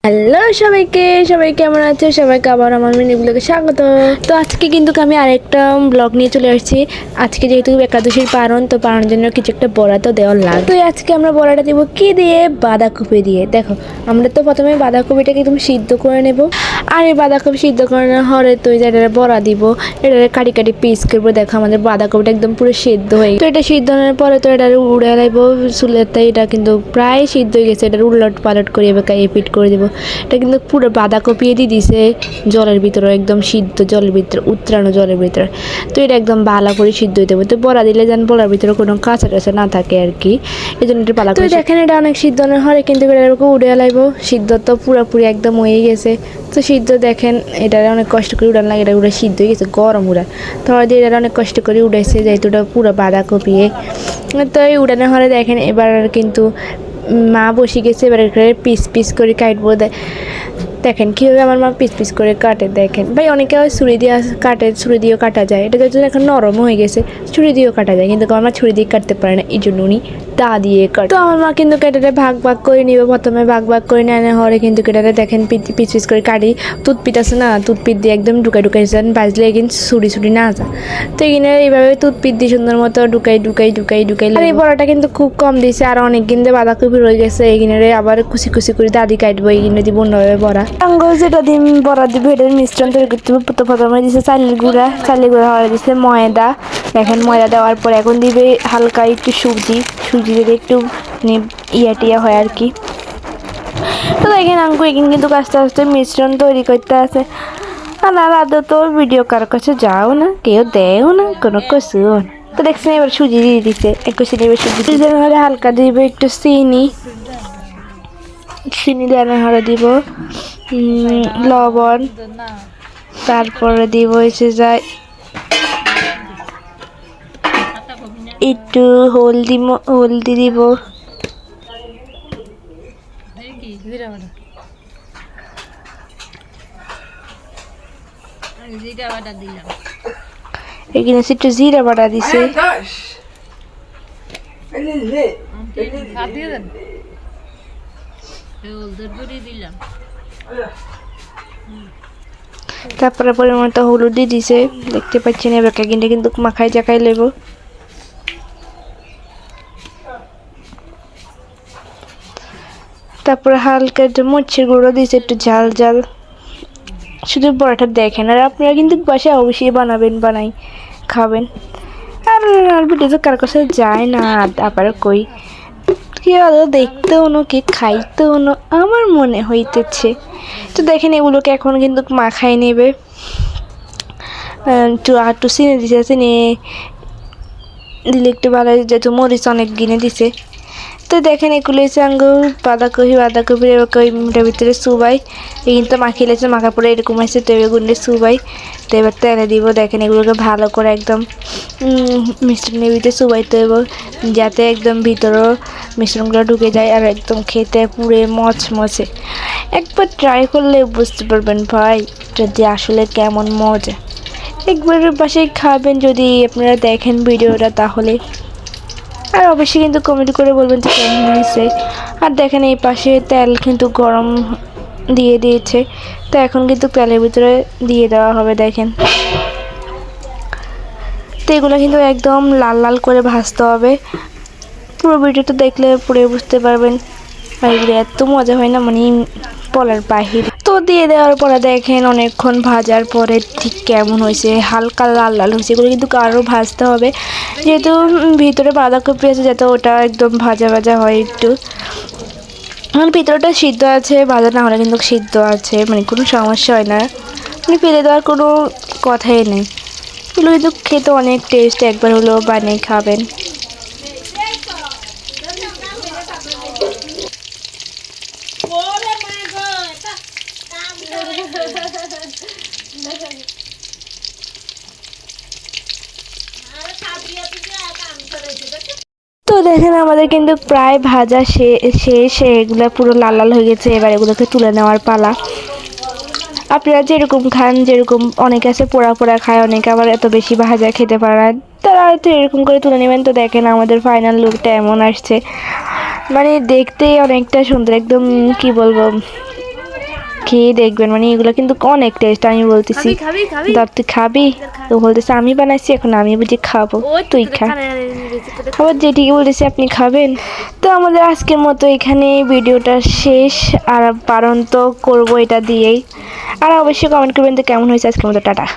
Hello সবাইকে, সবাই কেমন আছে? সবাইকে আবার আমার মিনি ব্লগে স্বাগত। তো আজকে কিন্তু আমি আরেকটা ব্লগ নিয়ে চলে আসছি। আজকে যেহেতু একাদশীর পারণ, তো পারণের জন্য কিছু একটা বড়া তো দেওয়ার লাগে। তো আজকে আমরা বড়াটা দিব কি দিয়ে? বাঁধাকপি দিয়ে। দেখো, আমরা তো প্রথমে বাঁধাকপিটাকে একদম সিদ্ধ করে নেব। আর এই বাঁধাকপি সিদ্ধ করে নেওয়ার পরে তো এটা বড়া দিব। এটা কাটি কাটি পিস করবো। দেখো আমাদের বাঁধাকপিটা একদম পুরো সিদ্ধ হয়ে তো এটা সিদ্ধ হওয়ার পরে তো এটা উড়ে লাইবো চুলেতে। এটা কিন্তু প্রায় সিদ্ধ হয়ে গেছে। এটা উলট পালট করে এবার এপিট করে দেবো। এটা কিন্তু পুরো বাঁধাকপি দিয়ে দিছে জলের ভিতরে, একদম সিদ্ধ জলের ভিতরে, উতরানো জলের ভিতরে। তো এটা একদম ভালো করে সিদ্ধ হয়ে দেবো। তো বড়া দিলে যেন বড়ার ভিতরে কোনো কাঁচা টাচা না থাকে আর কি, এই জন্য এটা ভালো করে। তো দেখেন এটা অনেক সিদ্ধ না হয়, কিন্তু এরকম উড়ে লাইবো। সিদ্ধ তো পুরোপুরি একদম হয়ে গেছে। তো সিদ্ধ দেখেন এটা অনেক কষ্ট করে উড়ান লাগে। এটা উড়ে সিদ্ধ হয়ে গেছে, গরম উড়া। তো দিয়ে এটা অনেক কষ্ট করে উড়াইছে, যেহেতু এটা পুরো বাঁধাকপি। তো এই উড়ানো হলে দেখেন এবার কিন্তু মা বসে গেছে। এবার পিস পিস করে কাটবো। দেখেন কীভাবে আমার মা পিস পিস করে কাটে। দেখেন ভাই, অনেকে ছুরি দিয়ে কাটে, ছুরি দিয়েও কাটা যায়। এটা যদি এখন নরমও হয়ে গেছে, ছুরি দিয়েও কাটা যায়, কিন্তু আমার মা ছুরি দিয়ে কাটতে পারে না, এই জন্য উনি দা দিয়ে কাটে। তো আমার মা কিন্তু কেটাটা ভাগ ভাগ করে নিব। প্রথমে ভাগ ভাগ করে নেওয়া হলে কিন্তু কেটাটা দেখেন পিস পিস করে কাটি। টুথপিট আছে না, টুথপিট দিয়ে একদম ঢুকাই ঢুকাই যান, বাজলে কিন্তু ছুরি ছুরি না যা। তো এখানে এইভাবে টুথপিট দিয়ে সুন্দর মতো ঢুকাই ঢুকাই ঢুকাই ঢুকাই। আর এই বড়াটা কিন্তু খুব কম দিয়েছে, আর অনেক কিন্তু বাঁধাকপি রয়ে গেছে। এইখানে আবার কুচি কুচি করে দাদি কাটবো। এইখানে দিব অন্যভাবে বড়া। আঙ্গুল যেটা দিয়ে বড়া দিব, এটার মিশ্রণ তৈরি করতে হবে। তো প্রথমে দিচ্ছে চালের গুঁড়া হওয়া দিচ্ছে ময়দা। দেখেন ময়দা দেওয়ার পর এখন দিবে হালকা একটু সুজি দিলে একটু ইয়া টিয়া হয় আর কি। তো দেখেন আঙ্কু এখানে কিন্তু আস্তে আস্তে মিশ্রণ তৈরি করতে আছে। আর আদৌ তো ভিডিও কারো কাছে যাও না, কেউ দেও না, কোনো কিছুও না। তো দেখছেন এবার সুজি দিয়ে দিচ্ছে, একটু চিনি, এবার সুজি হলে হালকা দিবে একটু চিনি দেওয়ার হলে দিব লবণ। তারপরে দিব হচ্ছে যায় একটু হলদি দিব। এখানে একটু জিরা বাটা দিছে। তারপরে পরিমাণ মতো হলুদ দিয়ে দিছে, দেখতে পাচ্ছেন। এবার কিন্তু মাখাই জাকাই লেবো। তারপরে হালকা একটু মরিচের গুঁড়ো দিয়েছে, একটু ঝাল ঝাল। শুধু বড়াটা দেখেন, আর আপনারা কিন্তু বাসায় অবশ্যই বানাই খাবেন। আর ভিডিও তো কার কাছে যায় না, আবার কই কি দেখতেও নো কি খাইতেও নো, আমার মনে হইতেছে। তো দেখেন এগুলোকে এখন কিন্তু মাখাই নেবে। একটু চিনি দিছে, চিনি দিলে একটু ভালো, যেহেতু মরিচ অনেক গিনে দিছে। তো দেখেন এগুলো হচ্ছে আঙ্গুর বাঁধাকপির ওইটার ভিতরে সুবাই কিন্তু মাখিয়ে লেছে, মাখা পরে এরকম আছে। তো এগুলো সুবাই, তো এবার তেলে দিব। দেখেন এগুলোকে ভালো করে একদম মিশ্রণের ভিতরে সুবাইতে দেবো, যাতে একদম ভিতরেও মিশ্রণগুলো ঢুকে যায়, আর একদম খেতে পুরে মচমচে। একবার ট্রাই করলে বুঝতে পারবেন ভাই যদি আসলে কেমন মজা। একবার বাসায় খাবেন যদি আপনারা দেখেন ভিডিওটা, তাহলে। আর অবশ্যই কিন্তু কমেন্ট করে বলবেন যে কেমন হয়েছে। আর দেখেন এই পাশে তেল কিন্তু গরম দিয়ে দিয়েছে, তো এখন কিন্তু তেলের ভিতরে দিয়ে দেওয়া হবে। দেখেন তো এগুলো কিন্তু একদম লাল লাল করে ভাজতে হবে। পুরো ভিডিওটা দেখলে পুরো বুঝতে পারবেন। আর এগুলো এত মজা হয় না, মানে বলার বাহির। তো দিয়ে দেওয়ার পরে দেখেন অনেকক্ষণ ভাজার পরে ঠিক কেমন হয়েছে, হালকা লাল লাল হয়েছে। এগুলো কিন্তু আরও ভাজতে হবে, যেহেতু ভিতরে বাঁধাকপি আছে, যাতে ওটা একদম ভাজা ভাজা হয় একটু। আমার ভিতরটা সিদ্ধ আছে, ভাজা না হলে কিন্তু সিদ্ধ আছে, মানে কোনো সমস্যা হয় না, মানে ফেলে দেওয়ার কোনো কথাই নেই। এগুলো কিন্তু খেতে অনেক টেস্ট, একবার হলেও বানিয়ে খাবেন। তো দেখেন আমাদের কিন্তু প্রায় ভাজা শেষ, এগুলো পুরো লাল লাল হয়ে গেছে। এবার এগুলোকে তুলে নেওয়ার পালা। আপনারা যেরকম খান, যেরকম অনেকে আছে পোড়া পোড়া খায়, অনেকে আবার এত বেশি ভাজা খেতে পারে না, তারা হয়তো এরকম করে তুলে নেবেন। তো দেখেন আমাদের ফাইনাল লুকটা এমন আসছে, মানে দেখতেই অনেকটা সুন্দর, একদম কি বলবো, খেয়ে দেখবেন, মানে এগুলো কিন্তু অনেক টেস্ট। আমি বলতেছি ধর তুই খাবি, তো বলতেছে আমি বানাইছি, এখন আমি বুঝি খাবো, তুই খা। আবার যেটিকে বলতেছি আপনি খাবেন। তো আমাদের আজকের মতো এখানে ভিডিওটা শেষ। আর পারণ তো করবো এটা দিয়েই। আর অবশ্যই কমেন্ট করবেন তো কেমন হয়েছে আজকের মতো। টাটা।